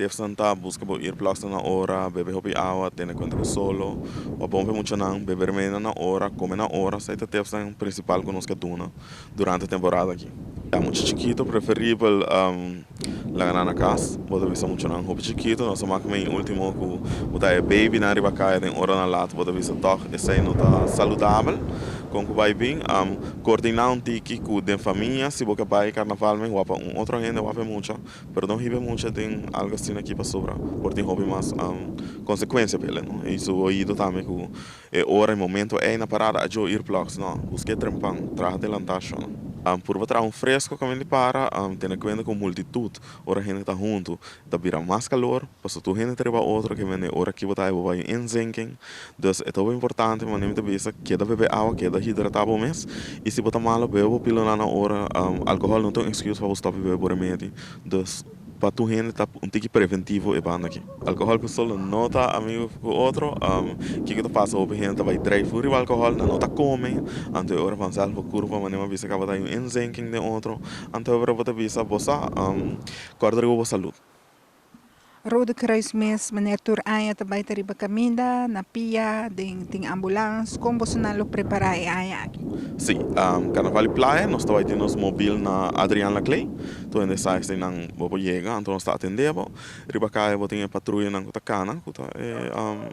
teve santa busca por ir plaza na hora, beber hopi agua, tener cuenta con solo, o pompe mucho nan, beber menos na hora, comer na hora, essa teve san principal con que tuna durante a temporada aqui. É muito chiquito, preferível lá na casa, bota visa muito nan hopi chiquito, nossa máquina em último que bota é baby na riba caia tem hora na lata, bota visa toque, essa não tá saludável. Com que vai bem, coordenar tiki com a família, se você vai carnaval, mas wapa outra gente wapa muito, pero não ribe muito tem algo assim aqui para sobra, porque tem hobby mais consequência pela, não? Isso oído também que é hora e momento é na parada a jo ir blocos, não? Busque trempang, traga de lantacho, não? Por botar fresco como ele para, tem que com multitud, ora a gente está junto, tá vira mais calor, passa tu gente treba outro que vem ora que botar vai em zinking, então é tão importante, mas nem te visa que da beber água, que da hidratar mês, e se botar malo bebo pilo na hora, álcool não tem excuse para você beber por remédio, então para tu gente tá tique preventivo e banda aqui. Álcool que só não tá amigo com outro, que tu passa o gente vai drive fora o álcool, não tá come, ante ora pensar por curva, mas nem visa que vai dar em zinking de outro, ante ora botar visa bossa, corda com saúde. Rode Kruismes, meneer Turaya tabay tariba kaminda, na pia, ting ambulans, como você não lo prepara e aya aqui? Sim, Carnaval e Playa, nós estamos aí nos móvel na Adriana Clay, então ainda sai sem não vou chegar, então nós está atendendo, riba cá eu tenho patrulha na Cotacana,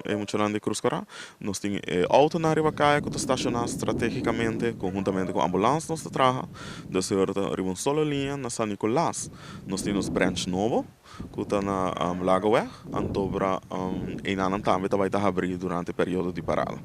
é muito grande de Cruz Corá, nós temos auto na riba cá que está estacionado estrategicamente, conjuntamente com a ambulância, nós trabalha, de certo, riba solo linha na San Nicolás, nós temos branch novo, que está na Lago Weg, então para em anan também vai estar abrir durante o período de parada.